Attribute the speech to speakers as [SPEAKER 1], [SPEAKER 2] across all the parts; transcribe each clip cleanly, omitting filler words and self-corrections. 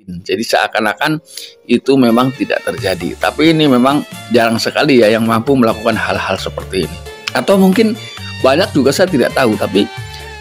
[SPEAKER 1] Jadi seakan-akan itu memang tidak terjadi. Tapi ini memang jarang sekali ya yang mampu melakukan hal-hal seperti ini. Atau mungkin banyak juga saya tidak tahu. Tapi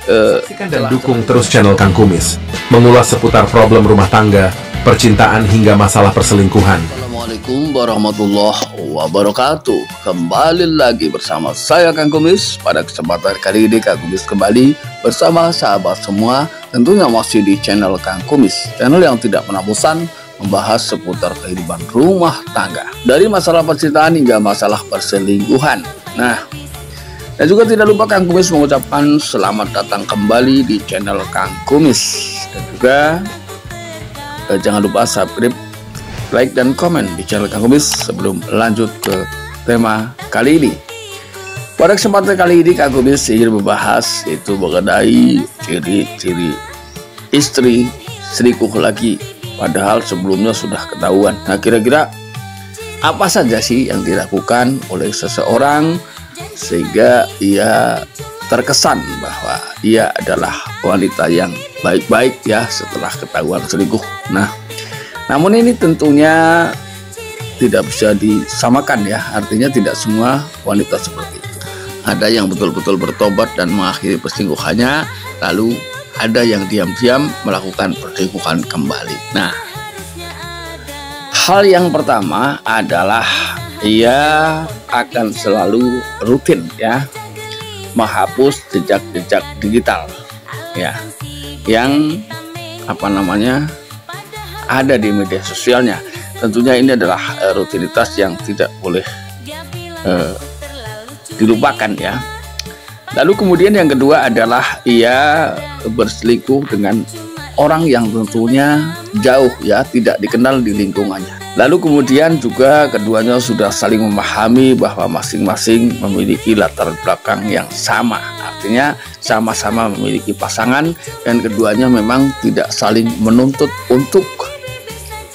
[SPEAKER 2] saksikan dan dukung terus channel Kang Kumis, mengulas seputar problem rumah tangga, percintaan hingga masalah perselingkuhan.
[SPEAKER 1] Assalamualaikum warahmatullahi wabarakatuh. Kembali lagi bersama saya Kang Kumis. Pada kesempatan kali ini Kang Kumis kembali bersama sahabat semua, tentunya masih di channel Kang Kumis, channel yang tidak pernah bosan membahas seputar kehidupan rumah tangga, dari masalah percintaan hingga masalah perselingkuhan. Nah, dan juga tidak lupa Kang Kumis mengucapkan selamat datang kembali di channel Kang Kumis. Dan juga jangan lupa subscribe, like, dan komen di channel Kang Kumis sebelum lanjut ke tema kali ini. Pada kesempatan kali ini Kang Kumis ingin membahas itu mengenai ciri-ciri istri selingkuh lagi, padahal sebelumnya sudah ketahuan. Nah, kira-kira apa saja sih yang dilakukan oleh seseorang sehingga ia terkesan bahwa ia adalah wanita yang baik-baik ya setelah ketahuan selingkuh. Nah, namun ini tentunya tidak bisa disamakan ya, artinya tidak semua wanita seperti itu. Ada yang betul-betul bertobat dan mengakhiri perselingkuhannya, lalu ada yang diam-diam melakukan perselingkuhan kembali. Nah, hal yang pertama adalah ia akan selalu rutin ya menghapus jejak-jejak digital ya yang ada di media sosialnya. Tentunya ini adalah rutinitas yang tidak boleh dilupakan ya. Lalu kemudian yang kedua adalah ia berselingkuh dengan orang yang tentunya jauh ya, tidak dikenal di lingkungannya. Lalu kemudian juga keduanya sudah saling memahami bahwa masing-masing memiliki latar belakang yang sama. Artinya sama-sama memiliki pasangan dan keduanya memang tidak saling menuntut untuk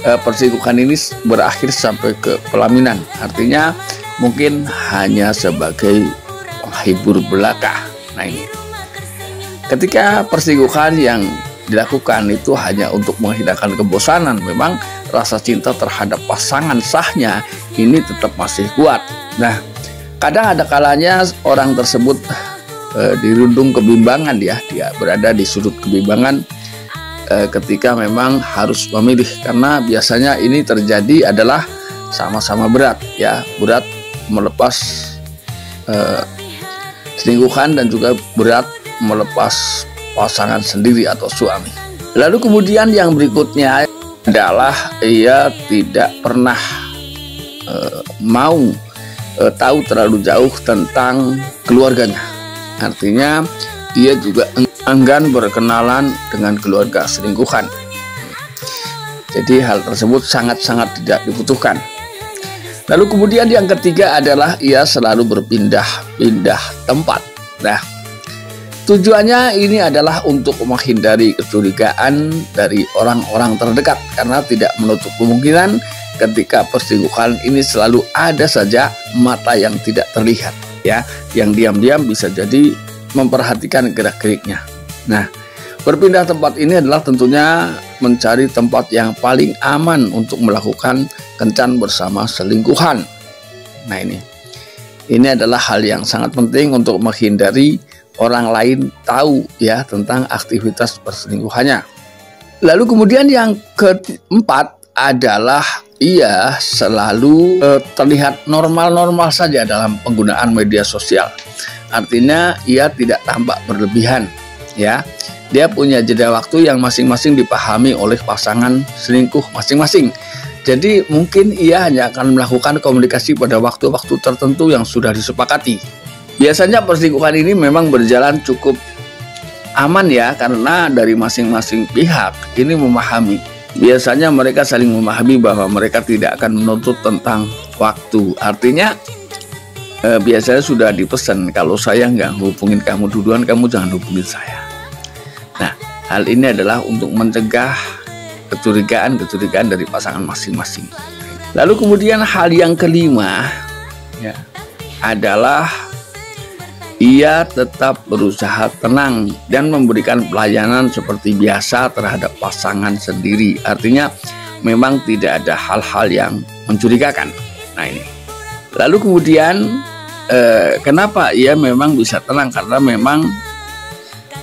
[SPEAKER 1] perselingkuhan ini berakhir sampai ke pelaminan. Artinya mungkin hanya sebagai penghibur belaka. Nah, ini ketika perselingkuhan yang dilakukan itu hanya untuk menghilangkan kebosanan, memang rasa cinta terhadap pasangan sahnya ini tetap masih kuat. Nah, kadang ada kalanya orang tersebut dirundung kebimbangan ya, dia berada di sudut kebimbangan ketika memang harus memilih, karena biasanya ini terjadi adalah sama-sama berat ya, berat melepas selingkuhan dan juga berat melepas pasangan sendiri atau suami. Lalu kemudian yang berikutnya adalah ia tidak pernah mau tahu terlalu jauh tentang keluarganya. Artinya ia juga enggan berkenalan dengan keluarga selingkuhan. Jadi hal tersebut sangat-sangat tidak dibutuhkan. Lalu kemudian yang ketiga adalah ia selalu berpindah-pindah tempat. Nah, tujuannya ini adalah untuk menghindari kecurigaan dari orang-orang terdekat, karena tidak menutup kemungkinan ketika perselingkuhan ini selalu ada saja mata yang tidak terlihat ya, yang diam-diam bisa jadi memperhatikan gerak-geriknya. Nah, berpindah tempat ini adalah tentunya mencari tempat yang paling aman untuk melakukan kencan bersama selingkuhan. Nah, ini adalah hal yang sangat penting untuk menghindari orang lain tahu ya tentang aktivitas perselingkuhannya. Lalu kemudian yang keempat adalah ia selalu terlihat normal-normal saja dalam penggunaan media sosial. Artinya ia tidak tampak berlebihan ya. Dia punya jeda waktu yang masing-masing dipahami oleh pasangan selingkuh masing-masing. Jadi mungkin ia hanya akan melakukan komunikasi pada waktu-waktu tertentu yang sudah disepakati. Biasanya perselingkuhan ini memang berjalan cukup aman ya, karena dari masing-masing pihak ini memahami. Biasanya mereka saling memahami bahwa mereka tidak akan menuntut tentang waktu. Artinya biasanya sudah dipesan, kalau saya nggak hubungin kamu duluan, kamu jangan hubungin saya. Nah, hal ini adalah untuk mencegah kecurigaan dari pasangan masing-masing. Lalu kemudian hal yang kelima ya adalah ia tetap berusaha tenang dan memberikan pelayanan seperti biasa terhadap pasangan sendiri. Artinya memang tidak ada hal-hal yang mencurigakan. Nah ini. Lalu kemudian kenapa ia memang bisa tenang? Karena memang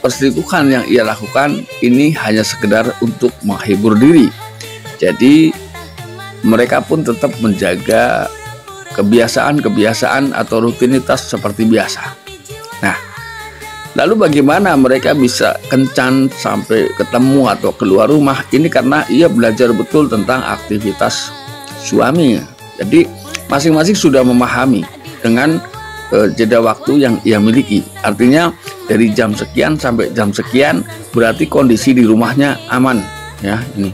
[SPEAKER 1] perselingkuhan yang ia lakukan ini hanya sekedar untuk menghibur diri. Jadi mereka pun tetap menjaga kebiasaan-kebiasaan atau rutinitas seperti biasa. Nah, lalu bagaimana mereka bisa kencan sampai ketemu atau keluar rumah? Ini karena ia belajar betul tentang aktivitas suami. Jadi masing-masing sudah memahami dengan jeda waktu yang ia miliki. Artinya dari jam sekian sampai jam sekian berarti kondisi di rumahnya aman, ya ini.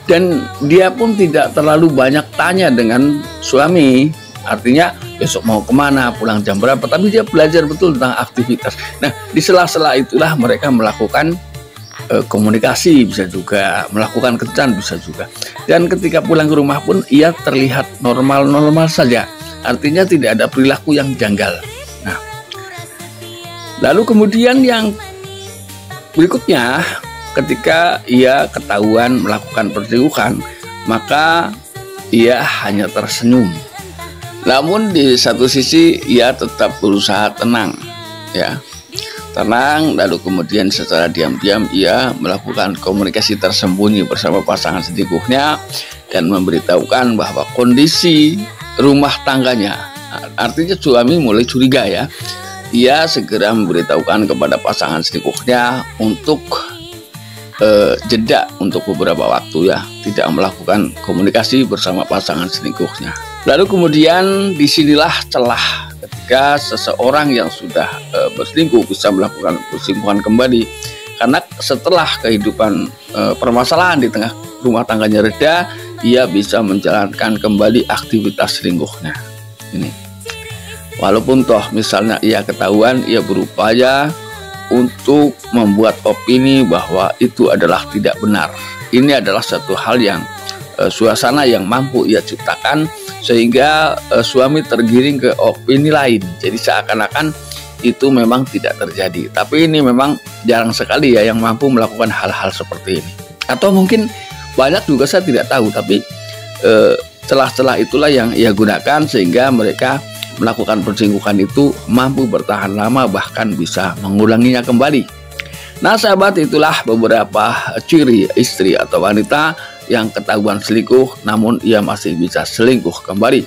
[SPEAKER 1] Dan dia pun tidak terlalu banyak tanya dengan suami. Artinya besok mau kemana, pulang jam berapa, tapi dia belajar betul tentang aktivitas. Nah, di sela-sela itulah mereka melakukan komunikasi, bisa juga melakukan kencan, bisa juga. Dan ketika pulang ke rumah pun ia terlihat normal-normal saja. Artinya tidak ada perilaku yang janggal. Nah, lalu kemudian yang berikutnya, ketika ia ketahuan melakukan perselingkuhan, maka ia hanya tersenyum. Namun di satu sisi ia tetap berusaha tenang, ya, tenang. Lalu kemudian secara diam-diam ia melakukan komunikasi tersembunyi bersama pasangan selingkuhnya dan memberitahukan bahwa kondisi rumah tangganya, artinya suami mulai curiga, ya. Ia segera memberitahukan kepada pasangan selingkuhnya untuk jeda untuk beberapa waktu, ya, tidak melakukan komunikasi bersama pasangan selingkuhnya. Lalu kemudian disinilah celah ketika seseorang yang sudah berselingkuh bisa melakukan perselingkuhan kembali, karena setelah kehidupan permasalahan di tengah rumah tangganya reda, ia bisa menjalankan kembali aktivitas selingkuhnya. Ini, walaupun toh misalnya ia ketahuan, ia berupaya untuk membuat opini bahwa itu adalah tidak benar. Ini adalah satu hal yang suasana yang mampu ia ciptakan sehingga suami tergiring ke opini lain. Jadi seakan-akan itu memang tidak terjadi. Tapi ini memang jarang sekali ya yang mampu melakukan hal-hal seperti ini. Atau mungkin banyak juga saya tidak tahu, tapi celah-celah itulah yang ia gunakan sehingga mereka melakukan perselingkuhan itu mampu bertahan lama, bahkan bisa mengulanginya kembali. Nah sahabat, itulah beberapa ciri istri atau wanita yang ketahuan selingkuh namun ia masih bisa selingkuh kembali.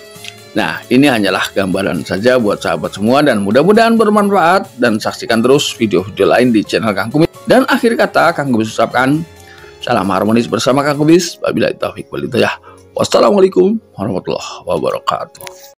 [SPEAKER 1] Nah, ini hanyalah gambaran saja buat sahabat semua dan mudah-mudahan bermanfaat, dan saksikan terus video-video lain di channel Kang Kumis. Dan akhir kata Kang Kumis ucapkan salam harmonis bersama Kang Kumis. Wabillahi taufiq wal hidayah. Wassalamualaikum warahmatullahi wabarakatuh.